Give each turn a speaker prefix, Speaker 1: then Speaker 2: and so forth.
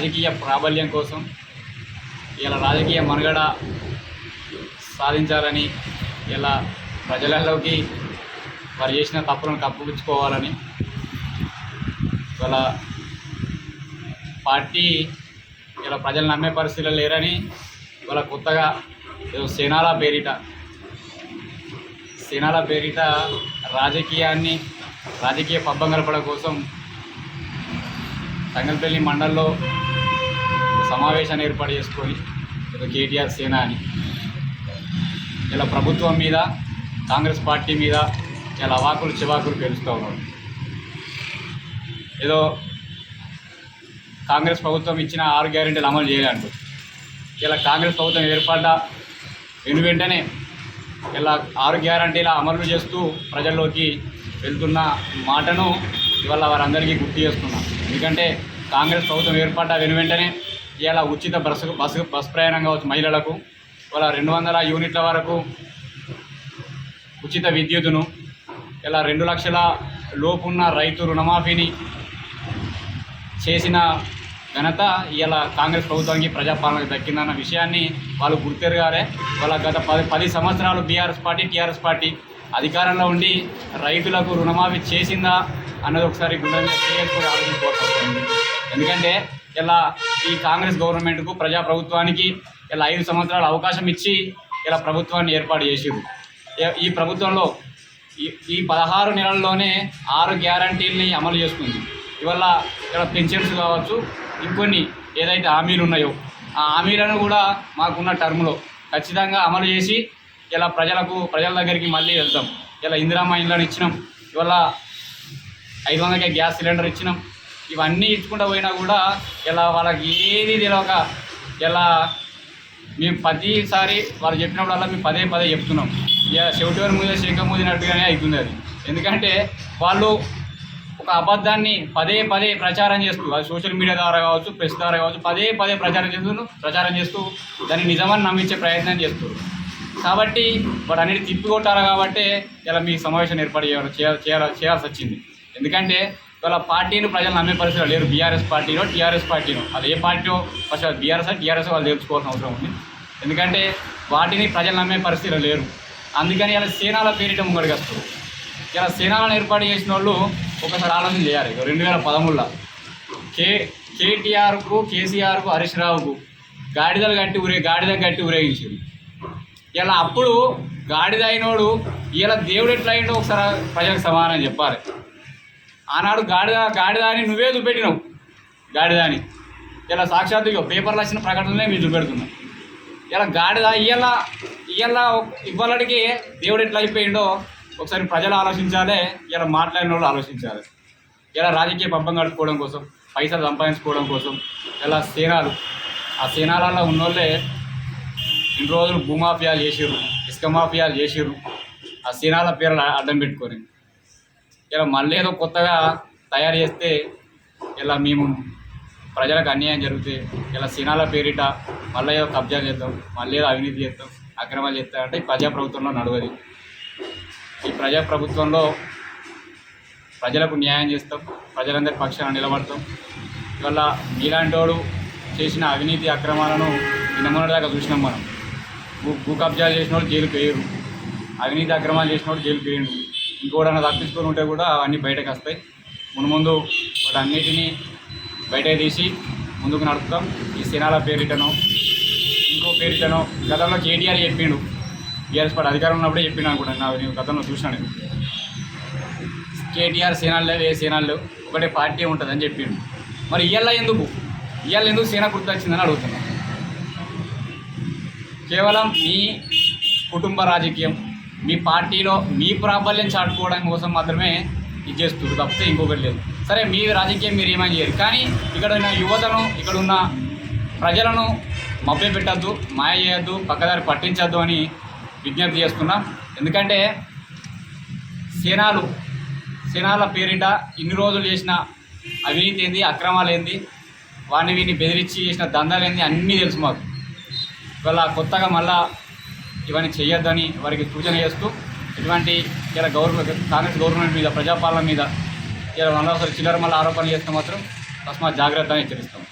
Speaker 1: రాజకీయ ప్రాబల్యం కోసం ఇలా రాజకీయ మనుగడ సాధించాలని ఇలా ప్రజలలోకి వారు చేసిన తప్పులను కప్పుపుచ్చుకోవాలని ఇలా పార్టీ ఇలా ప్రజలు నమ్మే పరిస్థితులు లేరని ఇవాళ కొత్తగా ఏదో సేనాల పేరిట రాజకీయ పబ్బం గడపడం కోసం తంగల్పల్లి మండల్లో సమావేశాన్ని ఏర్పాటు చేసుకొని ఏదో కేటీఆర్ సేన అని ఇలా ప్రభుత్వం మీద కాంగ్రెస్ పార్టీ మీద ఇలా అవాకులు చివాకులు పేలుస్తూ ఉన్నారు. ఏదో కాంగ్రెస్ ప్రభుత్వం ఇచ్చిన 6 గ్యారెంటీలు అమలు చేయాలంటూ ఇలా కాంగ్రెస్ ప్రభుత్వం ఏర్పడ్డ వెంటనే ఇలా 6 గ్యారెంటీల అమలు చేస్తూ ప్రజల్లోకి వెళ్తున్న మాటను ఇవాళ వారందరికీ గుర్తు చేస్తున్నాం. ఎందుకంటే కాంగ్రెస్ ప్రభుత్వం ఏర్పడ్డ వెంటనే ఇలా ఉచిత బస్సు ప్రయాణం కావచ్చు మహిళలకు, ఇవాళ 200 యూనిట్ల వరకు ఉచిత విద్యుత్తును, ఇలా 2 లక్షల లోపున్న రైతు రుణమాఫీని చేసిన ఘనత ఇలా కాంగ్రెస్ ప్రభుత్వానికి ప్రజాపాలనకు దక్కిందన్న విషయాన్ని వాళ్ళు గుర్తెరగాలి. వాళ్ళ గత 10 సంవత్సరాలు టీఆర్ఎస్ పార్టీ అధికారంలో ఉండి రైతులకు రుణమాఫీ చేసిందా అన్నది ఒకసారి గుండె చేసుకుని ఆలోచించుకోవాల్సి. ఎందుకంటే ఇలా ఈ కాంగ్రెస్ గవర్నమెంట్కు ప్రజాప్రభుత్వానికి ఇలా 5 సంవత్సరాలు అవకాశం ఇచ్చి ఇలా ప్రభుత్వాన్ని ఏర్పాటు చేసిరు. ఈ ప్రభుత్వంలో ఈ 16 నెలల్లోనే 6 గ్యారంటీల్ని అమలు చేస్తుంది. ఇవల్ల ఇక్కడ పెన్షన్స్ కావచ్చు, ఇంకొన్ని ఏదైతే హామీలు ఉన్నాయో ఆ హామీలను కూడా మాకున్న టర్మ్లో ఖచ్చితంగా అమలు చేసి ఇలా ప్రజల దగ్గరికి మళ్ళీ వెళ్తాం. ఇలా ఇందిరమ్మ ఇళ్ళని ఇచ్చినాం, ఇవాళ 500కే గ్యాస్ సిలిండర్ ఇచ్చినాం. ఇవన్నీ ఇచ్చుకుంటూ పోయినా కూడా ఇలా వాళ్ళకి ఏది తెలియక ఇలా మేము ప్రతిసారి వాళ్ళు చెప్పినప్పుడల్లా మేము పదే చెప్తున్నాం. ఇక చెవిటివారి మీద శంఖం మూదినట్టుగానే అవుతుంది అది. ఎందుకంటే వాళ్ళు ఒక అబద్ధాన్ని పదే ప్రచారం చేస్తూ, అది సోషల్ మీడియా ద్వారా కావచ్చు, ప్రెస్ ద్వారా కావచ్చు, పదే ప్రచారం చేస్తూ దాన్ని నిజమని నమ్మించే ప్రయత్నం చేస్తారు. కాబట్టి వాడు అన్నిటి తిప్పికొట్టారు. కాబట్టి ఇలా మీ సమావేశం ఏర్పాటు చేయాల్సి వచ్చింది. ఎందుకంటే వాళ్ళ పార్టీని ప్రజలు నమ్మే పరిస్థితులు లేరు. టీఆర్ఎస్ పార్టీనో అది ఏ పార్టీలో ఫస్ట్ టీఆర్ఎస్ వాళ్ళు తెలుసుకోవాల్సిన అవసరం ఉంది. ఎందుకంటే వాటిని ప్రజలు నమ్మే పరిస్థితులు లేరు. అందుకని ఇలా సేనాల పేరిట ముంగడికి వస్తారు. ఇలా సేనాలను ఏర్పాటు చేసిన వాళ్ళు ఒకసారి ఆలోచన చేయాలి. 2013లో కేసీఆర్కు హరీష్ రావుకు గాడిద కట్టి ఊరేగించారు. ఇలా అప్పుడు గాడిద అయినోడు ఇలా దేవుడు ఎట్లా అయిందో ఒకసారి ప్రజలకు సమాధానం చెప్పాలి. ఆనాడు గాడిద అని నువ్వే చూపెట్టినావు. గాడిద అని ఇలా సాక్షాత్తుగా పేపర్లు వచ్చిన ప్రకటనలే మీరు చూపెడుతున్నాం. ఇలా గాడిద ఇవాళకి దేవుడు ఎట్లా అయిపోయిందో ఒకసారి ప్రజలు ఆలోచించాలి. ఇలా మాట్లాడిన వాళ్ళు ఆలోచించాలి. ఇలా రాజకీయ పబ్బం గడుపుకోవడం కోసం, పైసలు సంపాదించుకోవడం కోసం ఇలా ఆ సేనాలలో ఉన్నోళ్ళే ఇన్ని రోజులు భూమాఫియాలు చేసిర్రు, ఇసుక మాఫియాలు చేసిర్రు. ఆ సేనాల పేర్లు అడ్డం పెట్టుకొని ఇలా మళ్ళీ ఏదో కొత్తగా తయారు చేస్తే ఇలా మేము ప్రజలకు అన్యాయం జరిగితే ఇలా సేనాల పేరిట మళ్ళీ ఏదో కబ్జాలు చేద్దాం, మళ్ళీ ఏదో అవినీతి చేద్దాం, అక్రమాలు చేస్తామంటే ఈ ప్రజాప్రభుత్వంలో నడవది. ఈ ప్రజాప్రభుత్వంలో ప్రజలకు న్యాయం చేస్తాం, ప్రజలందరి పక్షాన నిలబడతాం. ఇవల్ల మీలాంటి వాడు చేసిన అవినీతి అక్రమాలను నిన్నమొన్నటిదాకా చూసినాం మనం. భూ కబ్జాలు చేసిన వాళ్ళు జైలుకి వేయరు, అవినీతి అక్రమాలు చేసిన వాడు జైలుకి వేయరు. ఇంకోడన్నా తప్పించుకొని ఉంటే కూడా అవన్నీ బయటకు వస్తాయి. ముందు వాటన్నిటినీ బయటకు తీసి ముందుకు నడుపుతాం. ఈ సేనాల పేరిటనో ఇంకో పేరిటనో గతంలో కేటీఆర్ చెప్పిండు, టీఆర్ఎస్ పార్టీ అధికారం ఉన్నప్పుడే చెప్పిండు అనుకుంటాను. నేను గతంలో చూసినాను. కేటీఆర్ సేనాలు లేవు, ఏ సేనాలు లేవు, ఒకటే పార్టీ ఉంటుందని చెప్పిండు. మరి ఇవాళ ఎందుకు సేన గుర్తు వచ్చిందని అడుగుతున్నాను. కేవలం మీ కుటుంబ రాజకీయం, మీ పార్టీలో మీ ప్రాబల్యం చాటుకోవడం కోసం మాత్రమే ఇది చేస్తుంది, తప్పితే ఇంకొకటి లేదు. సరే, మీ రాజకీయం మీరు ఏమైనా చేయరు, కానీ ఇక్కడ ఉన్న యువతను, ఇక్కడ ఉన్న ప్రజలను మభ్య పెట్టద్దు, మాయ చేయొద్దు, పక్కదారి పట్టించద్దు అని విజ్ఞప్తి చేస్తున్నాం. ఎందుకంటే సేనాల పేరిట ఇన్ని రోజులు చేసిన అవినీతి ఏంది, అక్రమాలు ఏంది, వీటిని బెదిరించి చేసిన దందాలు ఏంది అన్నీ తెలుసు మాకు. ఇవాళ కొత్తగా మళ్ళా ఇవన్నీ చేయొద్దని వారికి సూచన చేస్తూ ఇటువంటి ఇలా కాంగ్రెస్ గవర్నమెంట్ మీద, ప్రజాపాలన మీద ఇలా 100 చిల్లర మళ్ళీ ఆరోపణలు చేస్తే మాత్రం తస్మాత్ జాగ్రత్త అని హెచ్చరిస్తాం.